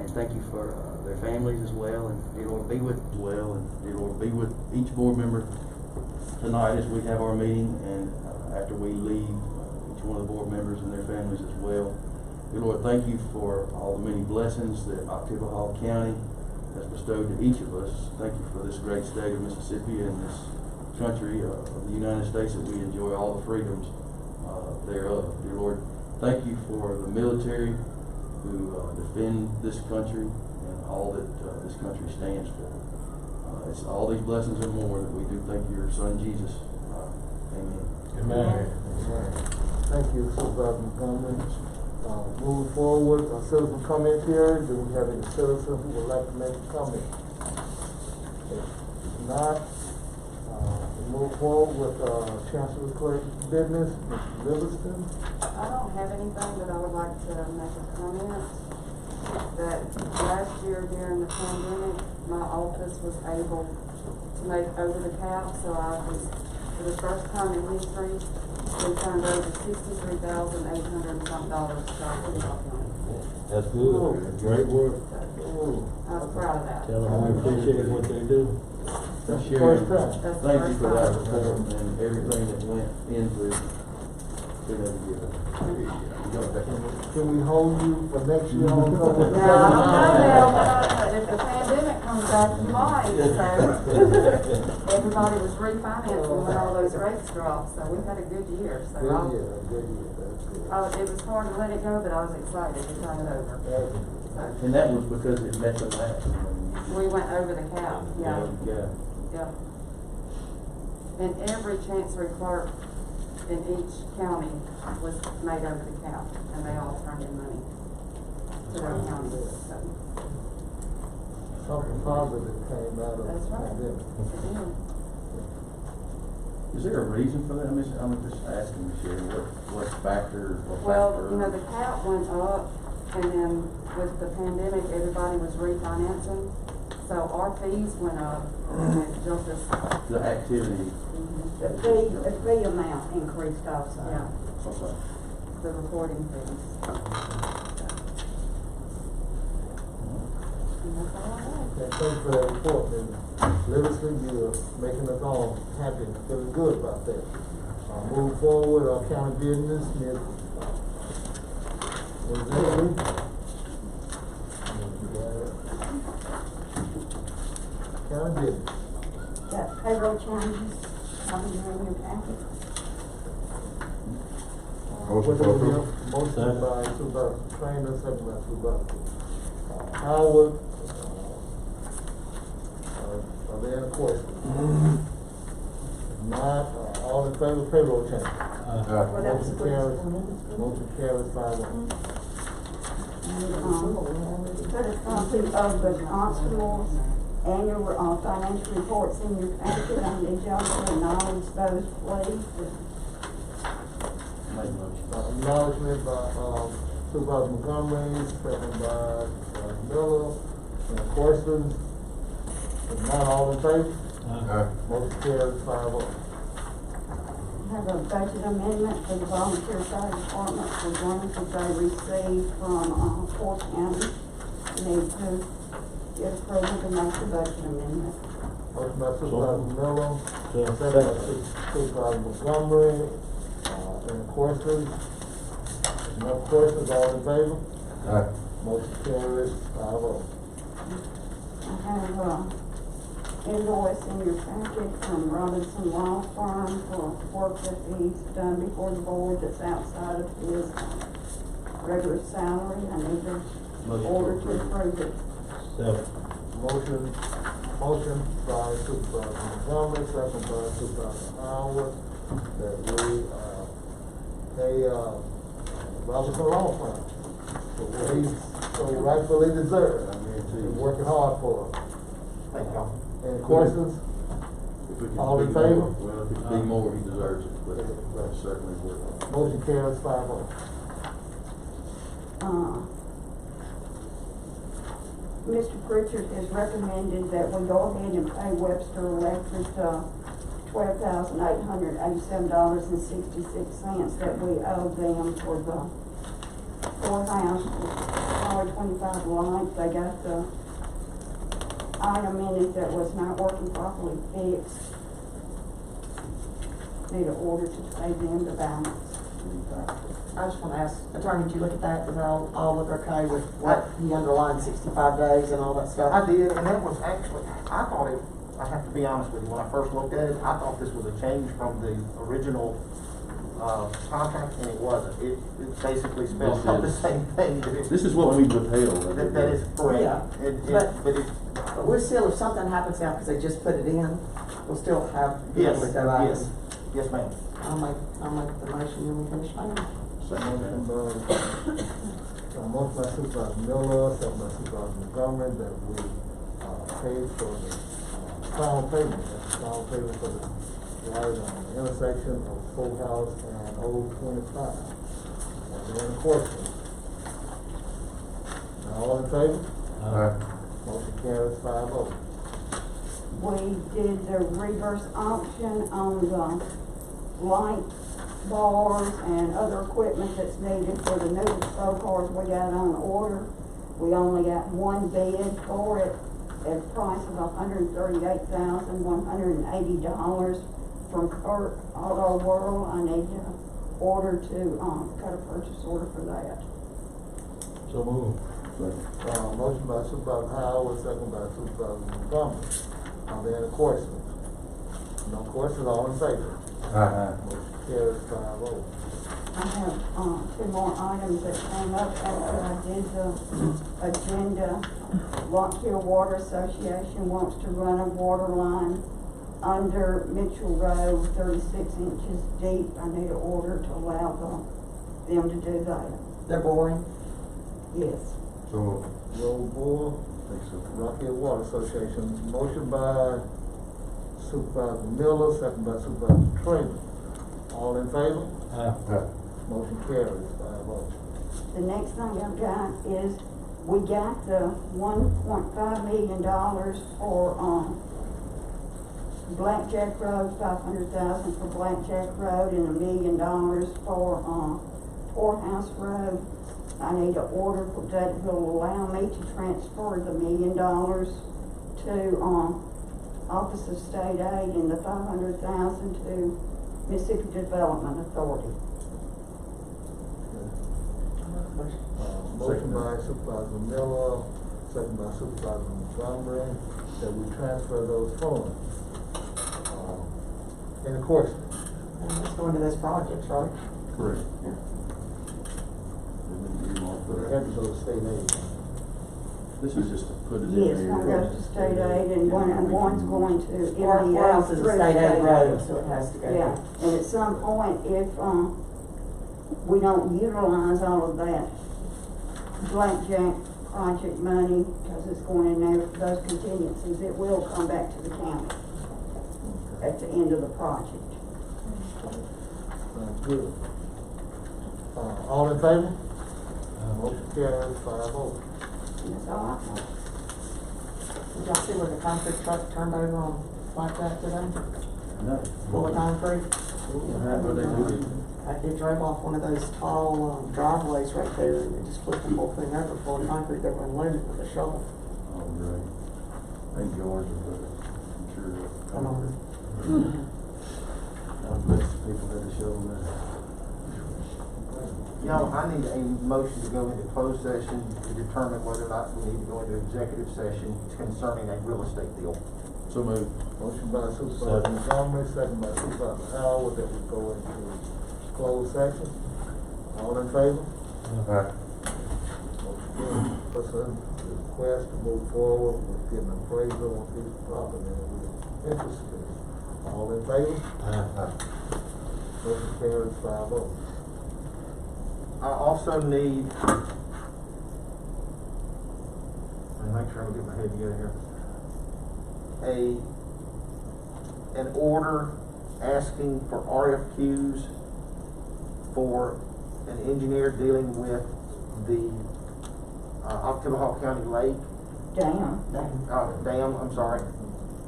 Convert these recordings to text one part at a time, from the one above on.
and thank you for their families as well, and dear Lord, be with dear Lord, be with each board member tonight as we have our meeting, and after we leave, each one of the board members and their families as well. Dear Lord, thank you for all the many blessings that Oktibbeha County has bestowed to each of us. Thank you for this great state of Mississippi and this country of the United States, that we enjoy all the freedoms thereof. Dear Lord, thank you for the military who defend this country and all that this country stands for. It's all these blessings and more that we do thank your Son Jesus. Amen. Amen. Thank you, Supervisor Montgomery. Moving forward, citizen comment period. Do we have any citizens who would like to make a comment? If not, we move forward with Chancellor Clerk business, Mr. Livingston. I don't have anything, but I would like to make a comment that last year during the pandemic, my office was able to make over the cap, so I was, for the first time in history, we turned over $63,800 and something to our county. That's good. Great work. I was proud of that. Tell them we appreciate what they do. That's the Sharon, first time. That's the thank you first for that time. report and everything that went into being able to give it. Can we hold you for next year on Now, I don't know now, if the pandemic comes back, you might, so. Everybody was refinancing when all those rates dropped, so we had a good year, so. Good year, that's good. It was hard to let it go, but I was excited to turn it over. And that was because it met the last. We went over the cap, yeah, Yeah. yeah. And every chancery clerk in each county was made over the cap, and they all turned in money to their county, so. Something positive came out of That's the right. pandemic. Is there a reason for that? I'm just asking you, Sharon, what factor? Well, you know, the cap went up, and then with the pandemic, everybody was refinancing, so our fees went up, and it jumped us. The activity. The fee amount increased also. Yeah, Okay. the reporting fees. And that's all I have. Okay, thank you for that report, Ms. Livingston. You're making us all happy, feeling good about that. Move forward, our county business, Ms. Zachary. County business. Got payroll changes, coming in your packet. Motion for approval. Motion by Supervisor Trainer, second by Supervisor Howard. Are there any questions? If not, all in favor of payroll change? Well, that was Motion carries 5-0. Put a copy of the constable's annual, financial reports in your packet. I need y'all to acknowledge those, please. Make a motion. Acknowledgement by, Supervisor Montgomery, second by, Miller. Any questions? If not, all in favor? Motion carries 5-0. Have a budget amendment for the volunteer fire department for grants that they received from, Fort County. Need to get approval to make the budget amendment. Motion by Supervisor Miller, Second. second by Supervisor Montgomery. Any questions? No questions, all in favor? Motion carries 5-0. I have, invoice in your packet from Robinson Law Firm for work that he's done before the board that's outside of his regular salary. I need the order to approve it. Motion by Supervisor Montgomery, second by Supervisor Howard, that we, pay, Robinson Law Firm for what he's so rightfully deserved. He's working hard for us. Thank y'all. Any questions? If we can All in be favor? more, well, if it could be more, he deserves it, but that's certainly worth it. Motion carries 5-0. Mr. Pritchard has recommended that we go ahead and pay Webster Electric, $12,887.66 that we owe them for the courthouse, by 25 lights, they got the item in it that was not working properly fixed. Need an order to pay them the balance. I just wanna ask, attorney, did you look at that, did all look okay with what he underlined 65 days and all that stuff? I did, and that was actually, I thought it, I have to be honest with you, when I first looked at it, I thought this was a change from the original, contract, and it wasn't. It basically spells This out the is- same thing that it. This is what we withheld. That is correct. Yeah, But it, But we're still, if something happens now, because they just put it in, we'll still have. yes, with that item. yes, yes, ma'am. I'll make the motion and we finish voting. Motion by Supervisor Miller, second by Supervisor Montgomery, that we, pay for the, final payment, that's the final payment for the light on the intersection of Full House and Old 25. And then, of course, now, all in favor? Motion carries 5-0. We did the reverse auction on the light bars and other equipment that's needed for the new patrol cars we got on order. We only got one bid for it at a price of $138,180 from Kurt Auto World. I need to order to, cut a purchase order for that. So move. Motion by Supervisor Howard, second by Supervisor Montgomery. Are there any questions? No questions, all in favor? Motion carries 5-0. I have, two more items that came up after I did the agenda. Rock Hill Water Association wants to run a water line under Mitchell Road, 36 inches deep. I need an order to allow them to do that. They're boring. Yes. So move. Roll Board, Rock Hill Water Association, motion by Supervisor Miller, second by Supervisor Trainer. All in favor? Motion carries 5-0. The next thing I've got is, we got the $1.5 million for, Blackjack Road, $500,000 for Blackjack Road, and $1 million for, Poorhouse Road. I need an order that will allow me to transfer the $1 million to, Office of State Aid and the $500,000 to Mississippi Development Authority. Motion by Supervisor Miller, second by Supervisor Montgomery, that we transfer those funds. Any questions? And let's go into those projects, right? Correct. Yeah. They have to go to state aid. This is just to put it in there. Yes, one goes to state aid and one's going to Poorhouse is a through state aid road, aid. so it has to go. Yeah, and at some point, if, we don't utilize all of that Blackjack project money, because it's going in there for those contingencies, it will come back to the county at the end of the project. Sounds good. All in favor? Motion carries 5-0. That's all I have. Did y'all see where the concrete truck turned over on Blackjack today? No. Full of concrete? What they do? It drove off one of those tall driveways right there, and it just flipped the whole thing over full of concrete that were unloaded with a shovel. Oh, great. Thank George, but I'm sure. Come on. God bless the people that have shown that. Y'all, I need a motion to go into closed session to determine whether or not we need to go into executive session concerning a real estate deal. So moved. Motion by Supervisor Montgomery, second by Supervisor Howard, that we go into closed session. All in favor? Motion carries. Person request to move forward with getting an appraisal on piece of property that we're interested in. All in favor? Motion carries 5-0. I also need, and make sure I get my head together here, an order asking for RFQs for an engineer dealing with the Octavahall County Lake, Damn. dam, I'm sorry,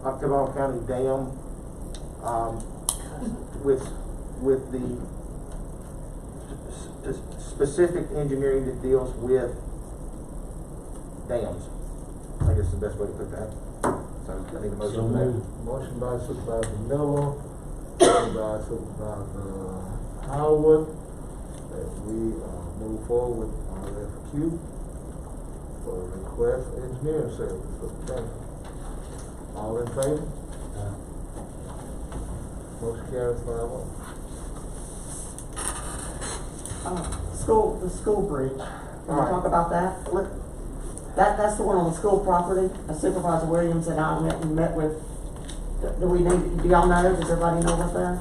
Octavahall County Dam, with the specific engineering that deals with dams. I guess is the best way to put that. So I need a motion So for that. moved. Motion by Supervisor Miller, second by Supervisor Howard, that we, move forward with RFQ for request engineering service for the county. All in favor? Motion carries 5-0. The school bridge, can we Alright. talk about that? That's the one on the school property. Supervisor Williams and I went and met with, do y'all know, does everybody know about that?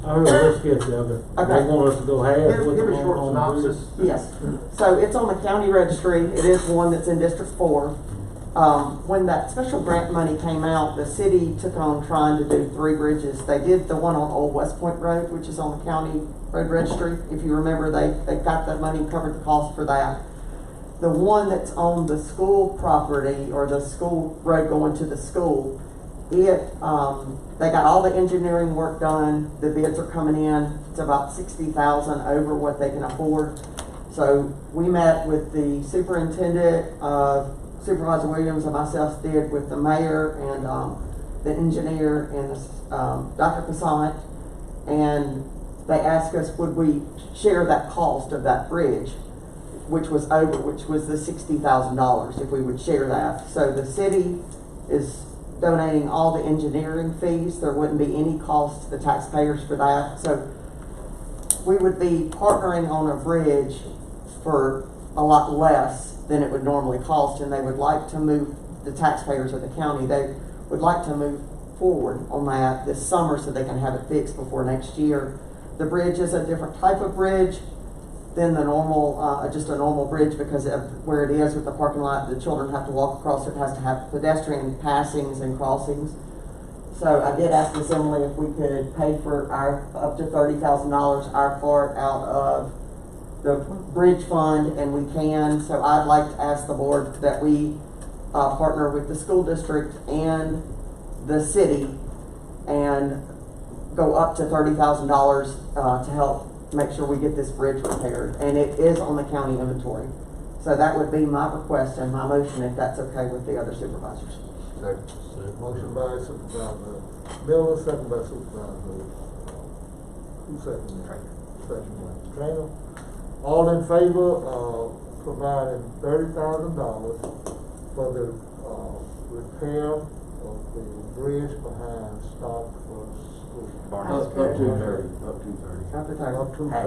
I heard this kid the other, Okay. they want us to go half Give with a the short on the bridge. synopsis. Yes, so it's on the county registry, it is one that's in District 4. When that special grant money came out, the city took on trying to do 3 bridges. They did the one on Old West Point Road, which is on the county road registry. If you remember, they got that money and covered the cost for that. The one that's on the school property, or the school road going to the school, they got all the engineering work done, the bids are coming in, it's about $60,000 over what they can afford. So we met with the superintendent, Supervisor Williams and myself did with the mayor and, the engineer and, Dr. Passant. And they asked us, would we share that cost of that bridge, which was the $60,000, if we would share that. So the city is donating all the engineering fees. There wouldn't be any cost to the taxpayers for that. So we would be partnering on a bridge for a lot less than it would normally cost, and they would like to move, the taxpayers of the county, they would like to move forward on that this summer so they can have it fixed before next year. The bridge is a different type of bridge than the normal, just a normal bridge, because of where it is with the parking lot, the children have to walk across it, has to have pedestrian passings and crossings. So I did ask Miss Emily if we could pay for our, up to $30,000, our part out of the bridge fund, and we can. So I'd like to ask the board that we, partner with the school district and the city and go up to $30,000, to help make sure we get this bridge repaired, and it is on the county inventory. So that would be my request and my motion, if that's okay with the other supervisors. Motion by Supervisor Miller, second by Supervisor, who seconded that? Second by Trainer. All in favor of providing $30,000 for the, repair of the bridge behind Stockford School? Up to 30, up to 30. Up to 30. Up to 30,000.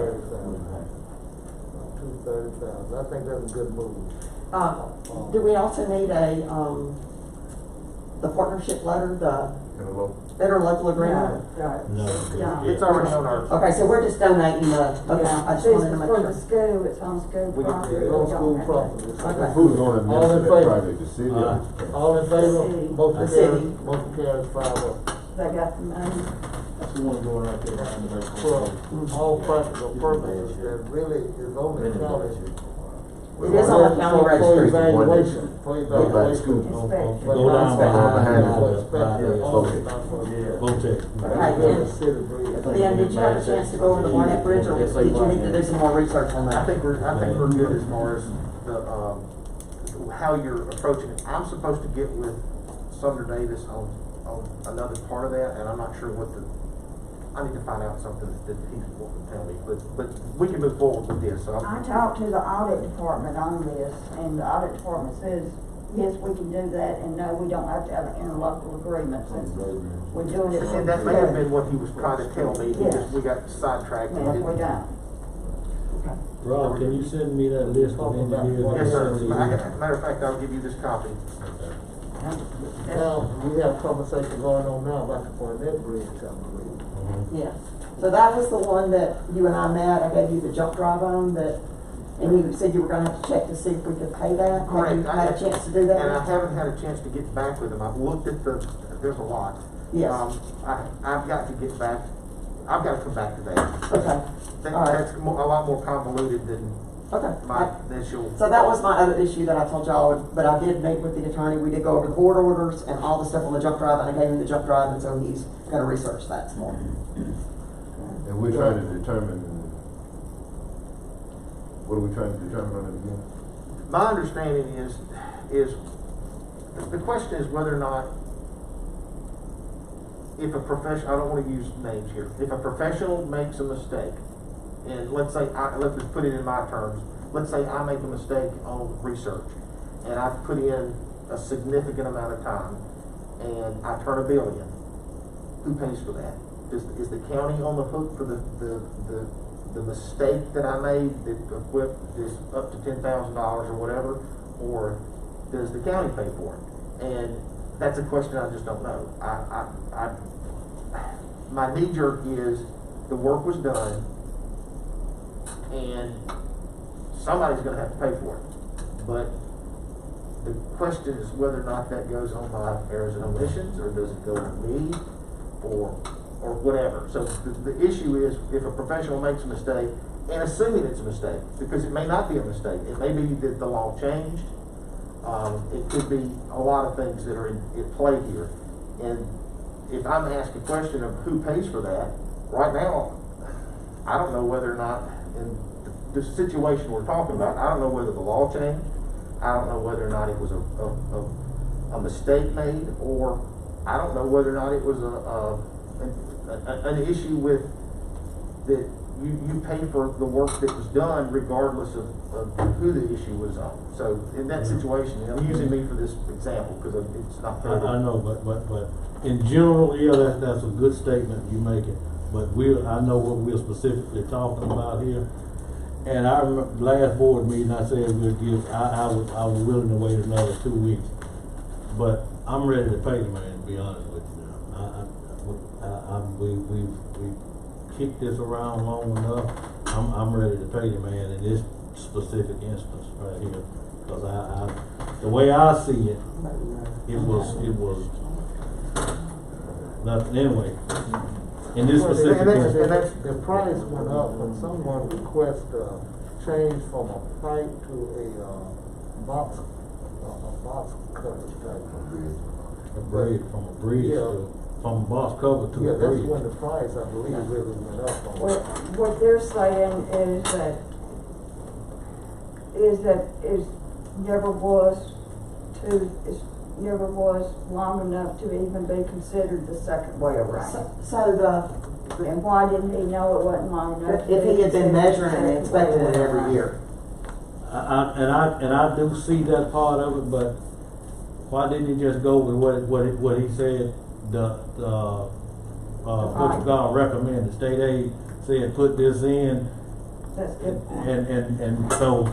Up to 30,000. I think that's a good move. Do we also need the partnership letter, the interlocal agreement? No. Yeah. It's already on our. Okay, so we're just donating the amount, I This just wanted to is make for sure. the school, it's on school We get- property. It's on school property. Okay. Who's gonna All in administer that favor? project, the city or the county? All in favor? City. Motion City. carries, motion carries 5-0. They got the money. That's the one going right there behind the For baseball. all practical purposes, that really is on the county. It is on the county For registry. evaluation, for Go back to evaluation. school. Inspection. But Go not down for- behind for the- inspection, by only the- not for- Voltec. Okay, Really and city bridge. then did you have a chance to go over the Barnett Bridge, or did you need to do some more research on I that? think we're good as far as the, how you're approaching it. I'm supposed to get with Sumner Davis on another part of that, and I'm not sure what I need to find out something that he's wanting to tell me, but we can move forward with this, so. I talked to the audit department on this, and the audit department says, yes, we can do that, and no, we don't have to have an interlocal agreement, since we're doing it. And that may have been what he was trying to tell me, Yes. we got sidetracked. and Yes, we didn't- don't. Rob, can you send me that list of engineers? Yes, sir. Matter of fact, I'll give you this copy. Now, we have conversation going on now about the Barnett Bridge, I believe. Yeah, so that was the one that you and I met, I gave you the jump drive on, and you said you were gonna have to check to see if we could pay that. Have you Correct. had a chance to do that? And I haven't had a chance to get back with him. I've looked at there's a lot. Yes. I've got to get back, I've got to come back to that. Okay, all right. That's a lot more convoluted than okay. my initial. So that was my other issue that I told y'all, but I did meet with the attorney, we did go over the board orders and all the stuff on the jump drive, and I gave him the jump drive, and so he's gonna research that some more. And we're trying to determine, what are we trying to determine on it again? My understanding is, is, the question is whether or not, if a profession, I don't wanna use names here, if a professional makes a mistake, and let's say, let's just put it in my terms, let's say I make a mistake on research, and I've put in a significant amount of time, and I turn a bill in, who pays for that? Is the county on the hook for the mistake that I made that is up to $10,000 or whatever, or does the county pay for it? And that's a question I just don't know. My knee jerk is the work was done, and somebody's going to have to pay for it. But the question is whether or not that goes on by errors and omissions, or does it go on me, or whatever. So the issue is, if a professional makes a mistake, and assuming it's a mistake, because it may not be a mistake, it may be that the law changed, it could be a lot of things that are in play here. And if I'm asked a question of who pays for that, right now, I don't know whether or not, in the situation we're talking about, I don't know whether the law changed, I don't know whether or not it was a mistake made, or I don't know whether or not it was an issue with that you pay for the work that was done regardless of who the issue was on. So in that situation, I'm using me for this example because it's not fair. I know, but in general, yeah, that's a good statement you make it. But I know what we're specifically talking about here. And I remember last board meeting, I said I was willing to wait another 2 weeks. But I'm ready to pay the man, to be honest with you now. We've kicked this around long enough. I'm ready to pay the man in this specific instance right here. Because the way I see it, it was nothing anyway. In this specific instance. And that's, the price went up when someone requests change from a pipe to a box cover type of bridge. A bridge, from a bridge to, from a box cover to a bridge. That's when the price, I believe, really went up on What they're saying is never was long enough to even be considered the second way around. And why didn't he know it wasn't long enough? If he had been measuring and inspecting it every year. And I do see that part of it, but why didn't he just go with what he said? What you call recommended state aid said put this in. That's good. And so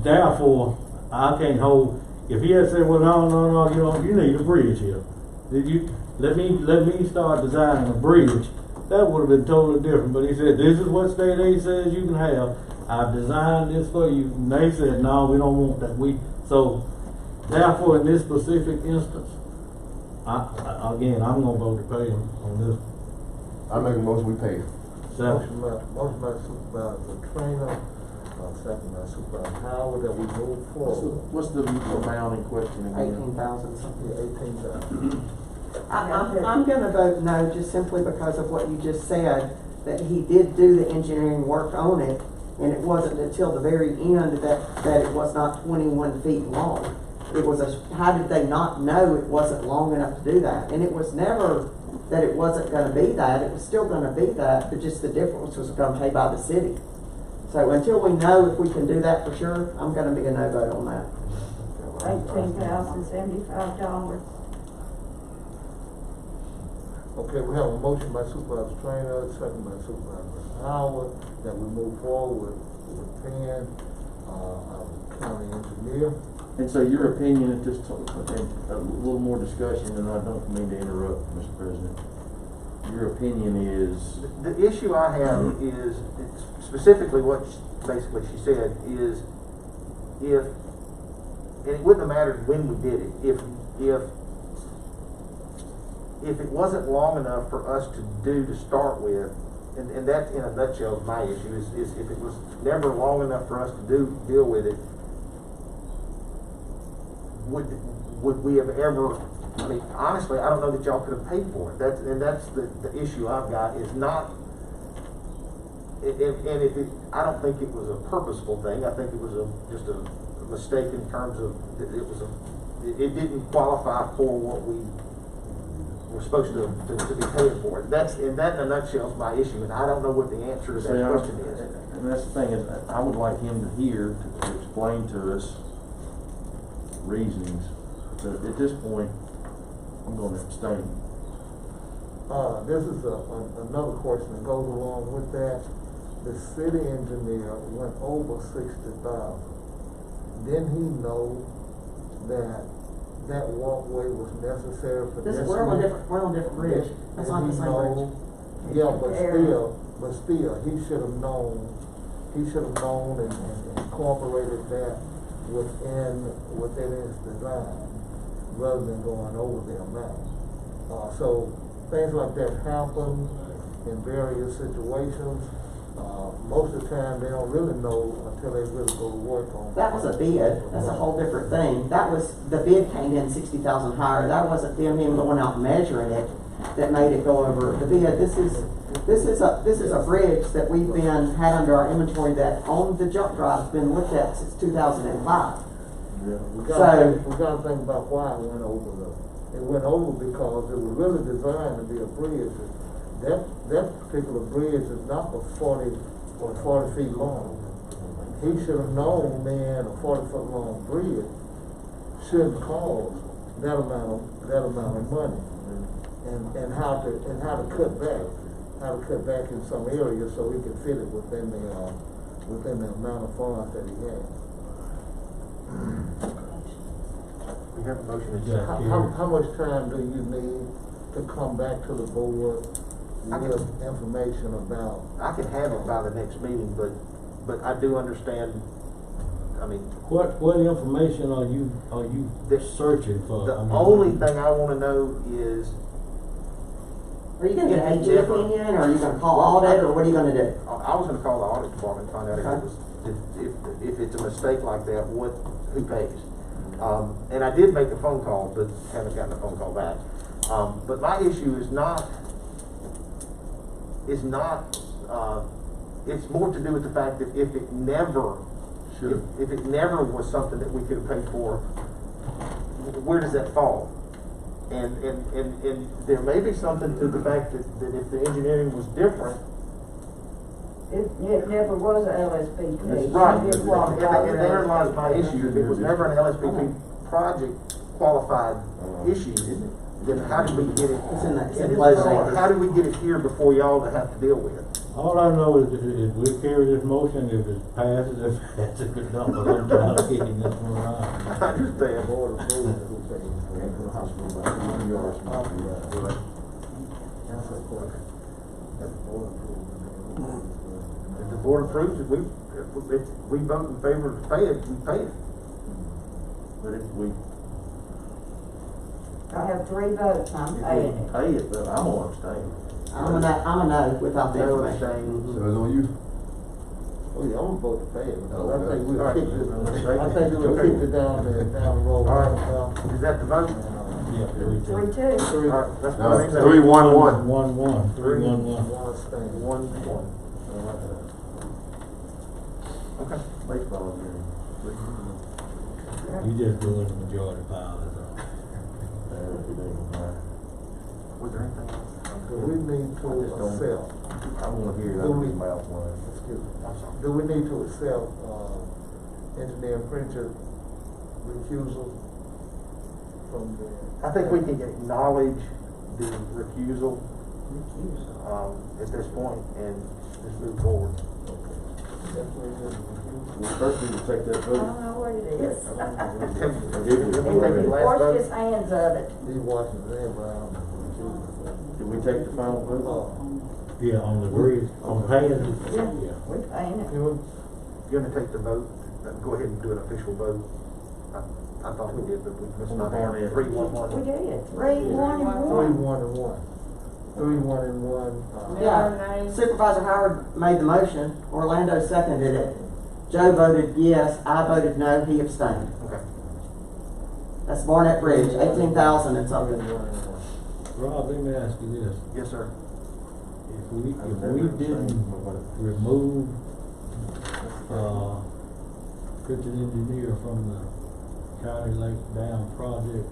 therefore I can't hold. If he had said, well, no, you need a bridge here. Did you let me start designing a bridge? That would have been totally different. But he said, this is what state aid says you can have. I've designed this for you. And they said, no, we don't want that. So therefore, in this specific instance, I'm gonna vote to pay him on this. I make a motion, we pay. Motion by Supervisor Trainer, second by Supervisor Howard, that we move forward. What's the amount in question again? 18,000 something. Yeah, 18,000. I'm gonna vote no, just simply because of what you just said, that he did do the engineering work on it, and it wasn't until the very end that it was not 21 feet long. It was how did they not know it wasn't long enough to do that? And it was never that it wasn't gonna be that, it was still gonna be that, but just the difference was gonna pay by the city. So until we know if we can do that for sure, I'm gonna be a no vote on that. $18,075. Okay, we have a motion by Supervisor Trainer, second by Supervisor Howard, that we move forward with paying our county engineer. And so your opinion at this time, and a little more discussion, and I don't mean to interrupt, Mr. President. Your opinion is? The issue I have is, specifically what basically she said is, and it wouldn't have mattered when we did it, if it wasn't long enough for us to do to start with, and that in a nutshell is my issue, is if it was never long enough for us to deal with it, would we have ever, I mean, honestly, I don't know that y'all could have paid for it. That's the issue I've got, is not, and if it, I don't think it was a purposeful thing. I think it was just a mistake in terms of, it was it didn't qualify for what we were supposed to be paying for. That's, in a nutshell, is my issue, and I don't know what the answer to See, that question is. and that's the thing, is I would like him to hear, to explain to us reasonings, but at this point, I'm gonna abstain. This is another question that goes along with that. The city engineer went over 60,000. Didn't he know that walkway was necessary for this? We're on a different bridge. That's not the same bridge. Yeah, but still, he should have known and incorporated that within his design, rather than going over the amount. So things like that happen in various situations. Most of the time, they don't really know until they really go to work on it. That was a bid, that's a whole different thing. That was, the bid came in 60,000 higher. That wasn't them even going out measuring it that made it go over the bid. This is a bridge that we've had under our inventory that on the jump drive has been looked at since 2005. We gotta think about why it went over though. It went over because it was really designed to be a bridge. That particular bridge is not but 40 feet long. He should have known, man, a 40-foot long bridge shouldn't cost that amount of money. And how to cut back in some areas so he could fit it within the amount of funds that he had. We have a motion in Yeah. second. How much time do you need to come back to the board with information about? I can have it by the next meeting, but I do understand, I mean, What information are you searching for? the I mean, only thing I wanna know is, Are you gonna get an AG opinion, or are you gonna call audit, or what are you gonna do? I was gonna call the audit department, and find out if it was, if it's a mistake like that, who pays? And I did make a phone call, but haven't gotten a phone call back. But my issue is not, it's more to do with the fact that if it never was something that we could have paid for, where does that fall? And there may be something to the fact that if the engineering was different. It never was a LSPP. That's right, It was and therein lies my issue. If it was never an LSPP project qualified issue, then how did we get it? It's in closed order. How did we get it here before y'all to have to deal with? All I know is if we carry this motion, if it passes, it passes, if it don't, but I'm tired of kicking this one around. I understand. Board approved, who pays for it? That's a question. That's board approved. If the board approves it, if we vote in favor to pay it, we pay it. But if we I have 3 votes, I'm paying it. pay it, then I'm gonna abstain. I'm a no without the No information. abstain. So it's on you? Oh, yeah, I'm gonna vote to pay it, because I Okay. think we'll All right. kick it down the road. All right, is that the vote? Yeah, 3-2. 3-2. All right, that's No, what I mean. 3-1-1. 1-1. 3-1-1. One abstain. 1-1. Okay. Baseball game. You just doing the majority pile, that's all. Was there anything else? Do we need to I just don't- accept, I wanna hear it out of his mouth one. excuse me, I'm sorry. do we need to accept, engineer Pritchard recusal from the? I think we can acknowledge the recusal, at this point and just move forward. We first need to take that I vote. don't know what it is. He Washed his hands of it. He's watching everybody. Did we take the final vote? Yeah, on the bridge, on paying. Yeah, we're paying it. You You're gonna take the vote, go ahead and do an official vote. I thought we did, but we must not have 3-1-1. We did. 3-1 and 1. 3-1-1. Yeah, Supervisor Howard made the motion, Orlando seconded it. Joe voted yes, I voted no, he abstained. Okay. Uh, That's Barnett Bridge, 18,000 and something. Rob, let me ask you this. Yes, sir. If we didn't remove, Pritchard engineer from the County Lake Dam project,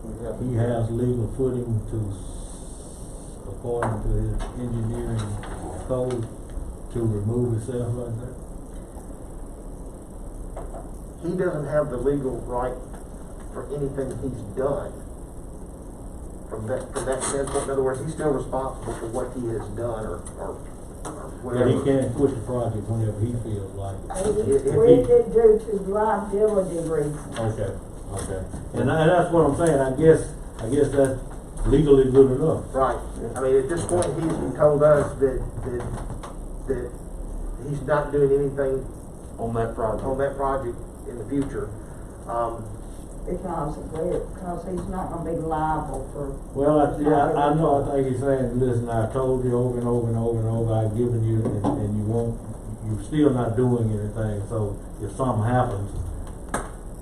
We have. he has legal footing to, according to his engineering code, to remove himself like that? He doesn't have the legal right for anything he's done. From that standpoint, in other words, he's still responsible for what he has done or But whatever. he can't quit the project whenever he feels like it. He quit it due to liability reasons. Okay, okay. And that's what I'm saying, I guess that's legally good enough. Right. I mean, at this point, he's told us that he's not doing anything On that project. on that project in the future. Because he's not gonna be liable for. Well, I know, I think he's saying, listen, I told you over and over and over and over, I've given you, and you won't, you're still not doing anything, so if something happens,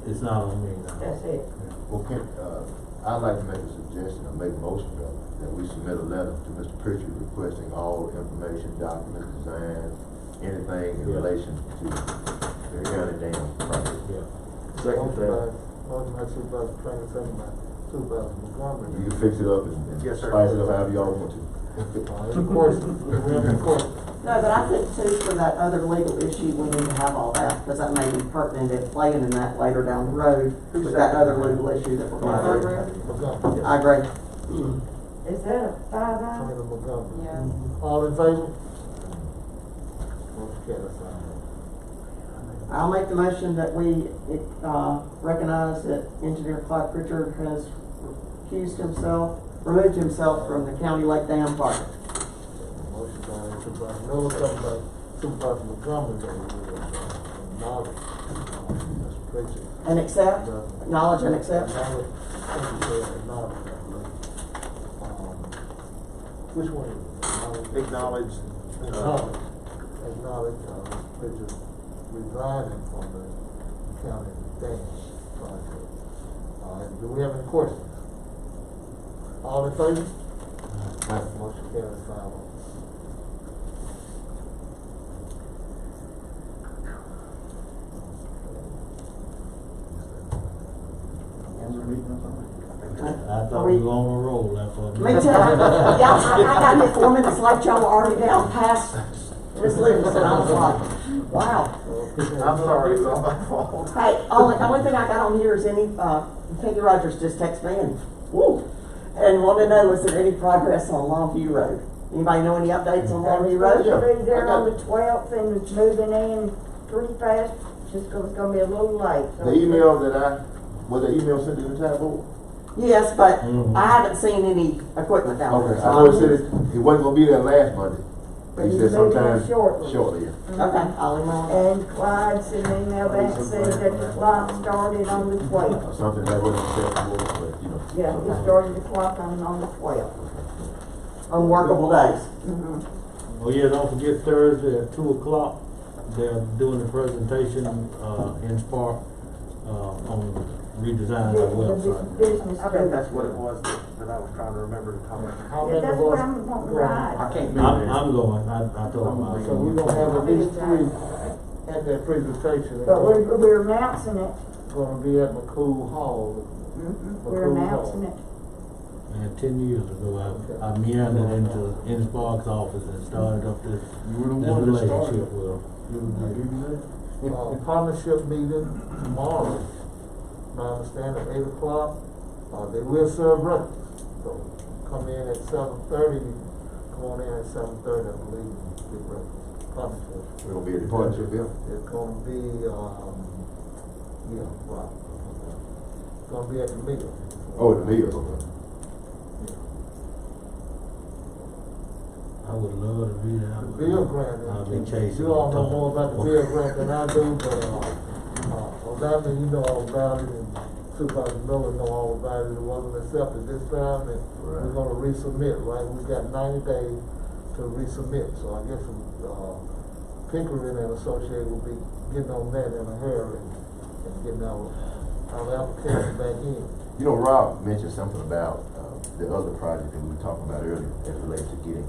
it's not on me now. That's it. Well, I'd like to make a suggestion, or make a motion, that we submit a letter to Mr. Pritchard requesting all information, documents, designs, anything in Yeah. relation to the county dam project. Yeah. Second that. Motion by Supervisor Trainer, second by Supervisor Montgomery. You can fix it up and Yes, sir. spice it up however y'all want to. Any questions? Do we have any questions? No, but I think too, for that other legal issue, we need to have all that, because that may be pertinent in playing in that later down the road with that other legal issue that we're going to Montgomery. I agree. Is that a 5-hour? Trainer Montgomery. Yeah. All in favor? Motion carries. I'll make the motion that we, recognize that Engineer Clyde Pritchard has removed himself from the County Lake Dam project. Motion by Supervisor Miller, second by Supervisor Montgomery, that we will acknowledge, Mr. Pritchard. And accept, acknowledge and accept. Acknowledge, thank you for acknowledging that, Lee. Which one is it? Acknowledge. Acknowledge, Mr. Pritchard resigning from the county dam project. Do we have any questions? All in favor? Motion carries 5-0. I thought we were on a roll, that's what. Me too. Yeah, I got here 4 minutes late, y'all were already down past Ms. Livingston, I was like, wow. I'm sorry, it's all my fault. Hey, only thing I got on here is Peggy Rogers just texted me and, woo, and wanted to know, was there any progress on Longview Road? Anybody know any updates on Longview Road? Supposed to be there on the 12th and it's moving in pretty fast, just 'cause it's gonna be a little late. So The email was the email sent to the entire board? Yes, but I haven't seen any equipment down there. Okay, I know it said it wasn't gonna be there last Monday. But He he's said moving sometime in shortly. Shortly, yeah. Okay, I'll email him. And Clyde sent an email back and said that the clock started on the 12th. Something that wasn't acceptable, but, you know. Yeah, he sometimes- started the clock on the 12th. On workable days. Oh yeah, don't forget Thursday at 2:00, they're doing the presentation, in Spark, on redesigning the website. Business. I think that's what it was that I was trying to remember to talk about. How Yeah, many that's of what us I'm wanting to going? ride. I can't be I'm there. going, I told him. So we're gonna have at least 3 at that presentation. But we're announcing it. Gonna be at McCool Hall. We're announcing it. And 10 years ago, I meandered into Spark's office and started up this relationship with him. Partnership meeting tomorrow, I understand at 8 o'clock, they will serve breakfast, so come in at 7:30, come on in at 7:30, I believe, and get breakfast, partnership. We're gonna be at the partnership, yeah. It's gonna be, yeah, right, it's gonna be at the meal. Oh, the meal, okay. I would love to be there. The bill grant, I've been chasing. you all know more about the bill grant than I do, but, O'Donnell, you know all about it, and Supervisor Miller know all about it, it wasn't accepted this time, and we're gonna resubmit, right? We got 90 days to resubmit, so I guess, Pickering and Associated will be getting on that in a hurry, and getting our application back in. You know, Rob mentioned something about, the other project that we were talking about earlier, as relates to getting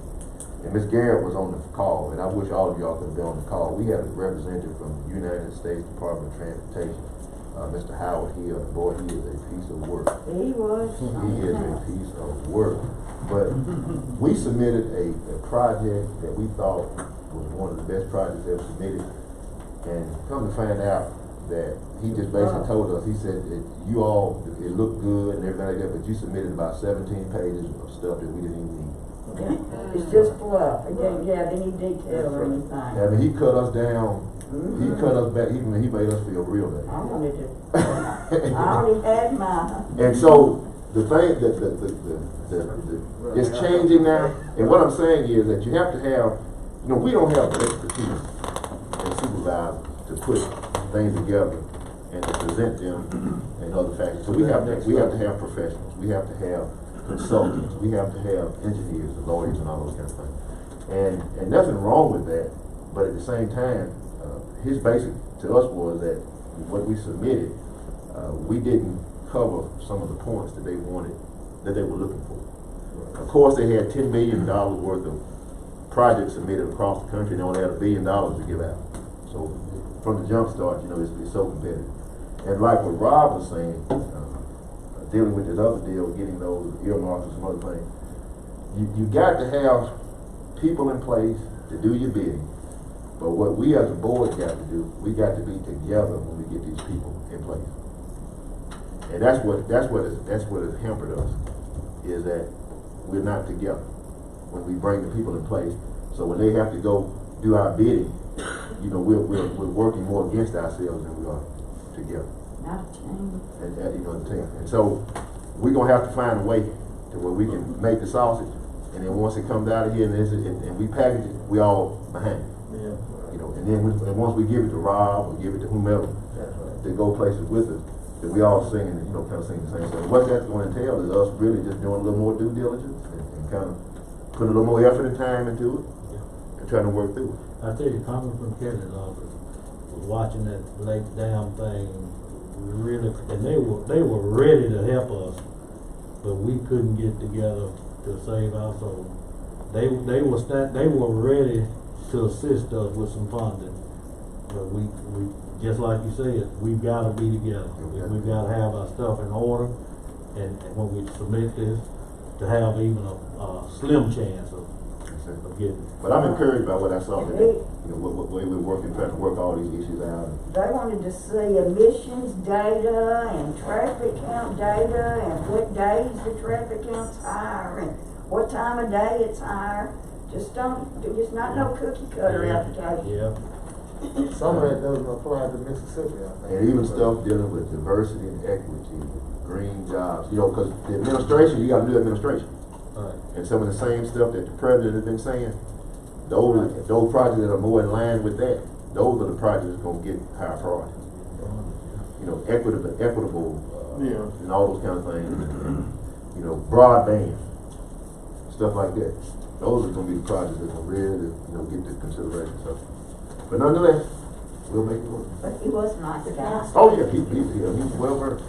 And Ms. Garrett was on the call, and I wish all of y'all could have been on the call. We had a representative from the United States Department of Transportation, Mr. Howard Hill. Boy, he is a piece of work. He was. He is a piece of work. But we submitted a project that we thought was one of the best projects ever submitted. And come to find out that he just basically told us, he said, it looked good and everything like that, but you submitted about 17 pages of stuff that we didn't even need. It's just fluff, it didn't have any detail or anything. I mean, he cut us down, he cut us back, he made us feel real bad. I wanted to, I already had mine. And so, the thing, it's changing now, and what I'm saying is that you have to have, we don't have the expertise and supervisors to put things together and to present them and other factors. So we have to have professionals, we have to have consultants, we have to have engineers and lawyers and all those kinds of things. And nothing wrong with that, but at the same time, his basic to us was that what we submitted, we didn't cover some of the points that they wanted, that they were looking for. Of course, they had $10 billion worth of projects submitted across the country, and they only had $1 billion to give out. So from the jump start, it's so competitive. And like what Rob was saying, dealing with this other deal, getting those earmarks and some other things, you got to have people in place to do your bidding. But what we as a board got to do, we got to be together when we get these people in place. And that's what has hampered us, is that we're not together when we bring the people in place. So when they have to go do our bidding, we're working more against ourselves than we are together. Not a team. And so we're gonna have to find a way to where we can make the sausage, and then once it comes out of here and we package it, we all behind. Yeah. And then once we give it to Rob or give it to whomever to go places with us, then we all singing, kind of singing the same song. What that's going to entail is us really just doing a little more due diligence and kind of putting a little more effort and time into it and trying to work through it. I tell you, Congressman Kelly's office was watching that Lake Dam thing really, and they were ready to help us, but we couldn't get together to save our soul. They were ready to assist us with some funding, but we just like you said, we've got to be together. We've got to have our stuff in order, and when we submit this, to have even a slim chance of getting it. But I'm encouraged by what I saw today. What way we're working, trying to work all these issues out. They wanted to see emissions data and traffic count data and what days the traffic count's higher and what time of day it's higher. Just not no cookie cutter application. Yeah. Some of that doesn't apply to Mississippi, I think. And even stuff dealing with diversity and equity, green jobs, because the administration, you gotta do administration. Right. And some of the same stuff that the president has been saying, those projects that are more in line with that, those are the projects that's gonna get higher priority. Equitable, and all those kind of things, and, broadband, stuff like that. Those are gonna be the projects that will really, get the consideration. So, but nonetheless, we'll make it work. But he was nice guy. Oh yeah, he's well versed.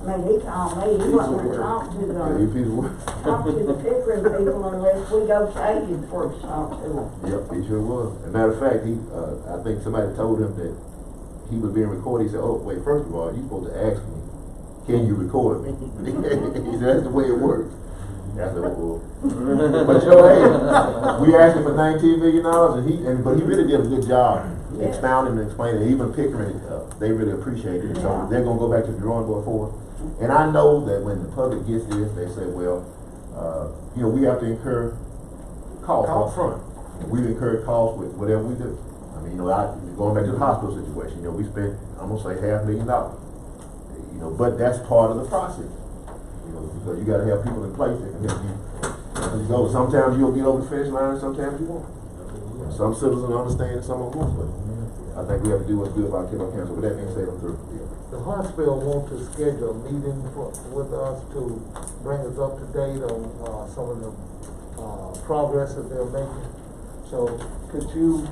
I mean, he called me, he wasn't gonna talk to Yeah, he's a piece of work. the Pickering people unless we go pay him for a talk to them. Yep, he sure was. As a matter of fact, I think somebody told him that he was being recorded. He said, "Oh, wait, first of all, you're supposed to ask me, can you record me?" He said, "That's the way it works." I said, "Well." But we asked him for $19 million, but he really did a good job expounding and explaining. Even Pickering, they really appreciated it. So they're gonna go back to the drawing board for it. And I know that when the public gets this, they say, well, we have to incur costs up front. We've incurred costs with whatever we do. I mean, going back to the hospital situation, we spent, I'm gonna say $500,000. But that's part of the process. Because you gotta have people in place that can help you go. Sometimes you'll get over the finish line, and sometimes you won't. Some citizens understand and some of them won't, but I think we have to do what's good by Kiddo Council. With that being said, I'm through. The hospital want to schedule a meeting with us to bring us up to date on some of the progress that they're making. So could you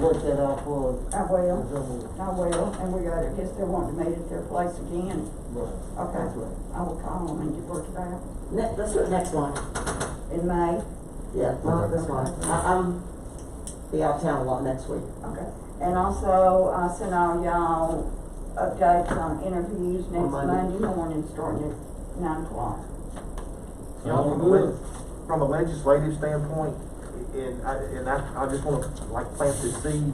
work that out for us? I will, and I guess they're wanting to meet at their place again. Right. Okay, That's right. I will call them and get work it out. Let's do it next one. In May, Yeah, not this one. I'm be out of town a lot next week. Okay. And also, I sent all y'all updates on interviews next Monday morning, starting at 9 o'clock. You know, Sounds good. from a legislative standpoint, I just wanna like plant the seed,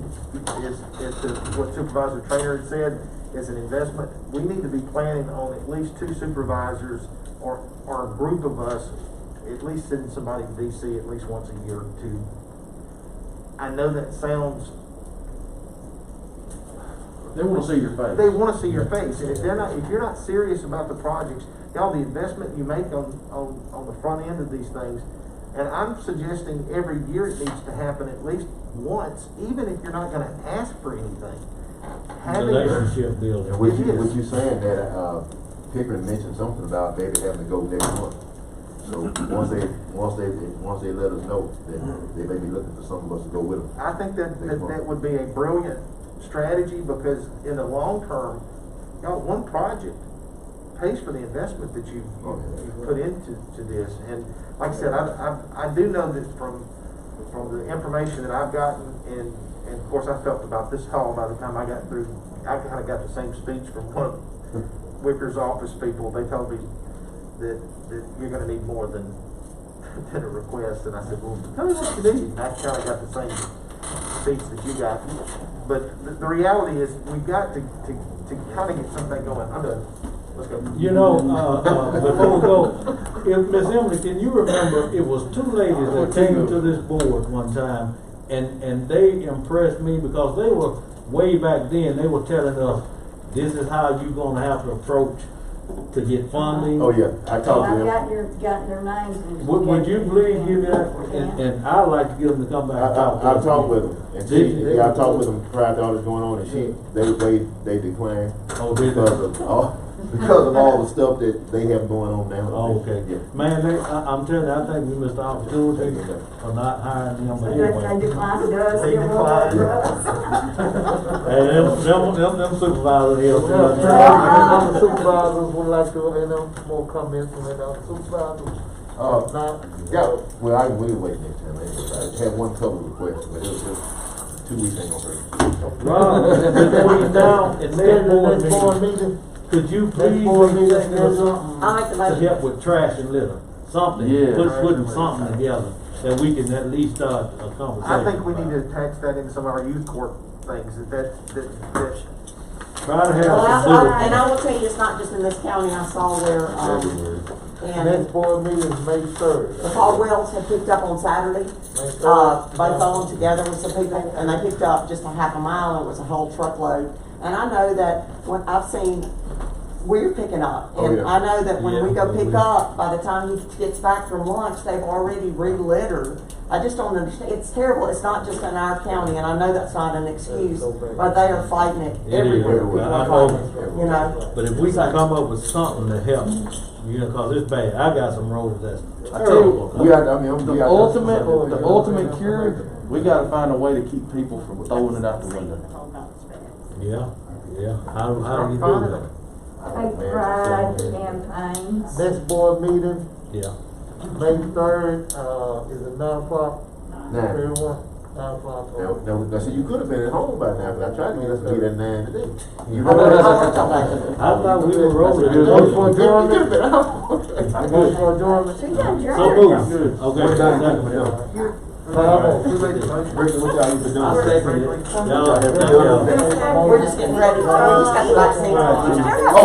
is to what Supervisor Trainer had said, is an investment. We need to be planning on at least 2 supervisors or a group of us, at least sending somebody to DC at least once a year to, I know that sounds, They wanna see your face. they wanna see your face, and if you're not serious about the projects, y'all, the investment you make on the front end of these things, and I'm suggesting every year it needs to happen at least once, even if you're not gonna ask for anything. Relationship building. And what you saying that, Pickering mentioned something about maybe having to go next month. So once they let us know, that they may be looking for some of us to go with them. I think that would be a brilliant strategy, because in the long term, y'all, one project pays for the investment that you put into this. And like I said, I do know that from the information that I've gotten, and of course I felt about this call by the time I got through, I kind of got the same speech from one of Wicker's office people. They told me that you're gonna need more than a request, and I said, well, tell me what you need. And I kind of got the same speech that you got. But the reality is, we've got to kind of get something going. I'm done. Let's go. You know, before we go, Miss Emily, can you remember, it was 2 ladies that came to this board one time, and they impressed me because they were, way back then, they were telling us, this is how you're gonna have to approach to get funding. Oh, yeah, I talked to I've them. got their names. And Would you please give me that, and I'd like to get them to come back and talk to us. I talked with them, and I talked with them prior to all this going on, and they declined. Oh, did they? Because of all the stuff that they have going on now. Oh, okay. Yeah. Man, I'm telling you, I think we missed the opportunity for not hiring them They anyway. declined us. They declined. Hey, them supervisors here. Other supervisors would like to, any more comments from any other supervisors? Not? Yeah, well, we'll wait next time. I had one couple of requests, but it was 2 weeks ain't gonna hurt. Rob, between now and next board board meeting, meeting? could you Next please board meeting, think of something I like the to motion. help with trash and litter? Something, Yeah. put something together that we can at least start a conversation. I think we need to about. attach that into some of our youth court things, that Try to have Well, some little. and I will tell you, it's not just in this county. I saw where, and Next board meeting is May 3rd. the Hall Wells had picked up on Saturday, both of them together with some people, and they picked up just a half a mile, and it was a whole truckload. And I know that when I've seen, we're picking up, Oh, and yeah. I know that when we Yeah, go pick we- up, by the time he gets back from lunch, they've already re-littered. I just don't understand, it's terrible, it's not just in our county, and I know that's not an excuse, so bad. but they are fighting it It is. everywhere. Everywhere. People I are know. fighting it, you know? But if we can come up with something to help, you know, cause it's bad. I got some roads that's I tell you, terrible. The ultimate cure, we gotta find a way to keep people from throwing it out the window. Yeah. How do you do that? Take pride campaigns. Next board meeting, Yeah. May 3rd, is it 9 o'clock? 9. Everyone, 9 o'clock. Now, see, you could have been at home by now, but I tried to get us to meet at 9 today. You I thought we were rolling. You vote for could have adjournment? been at home. You vote for adjournment? She got yours. So moved. Okay, second. Ricky, what y'all used to do? I second it. Y'all, We're just getting ready, we just got the vaccine. Right. Oh,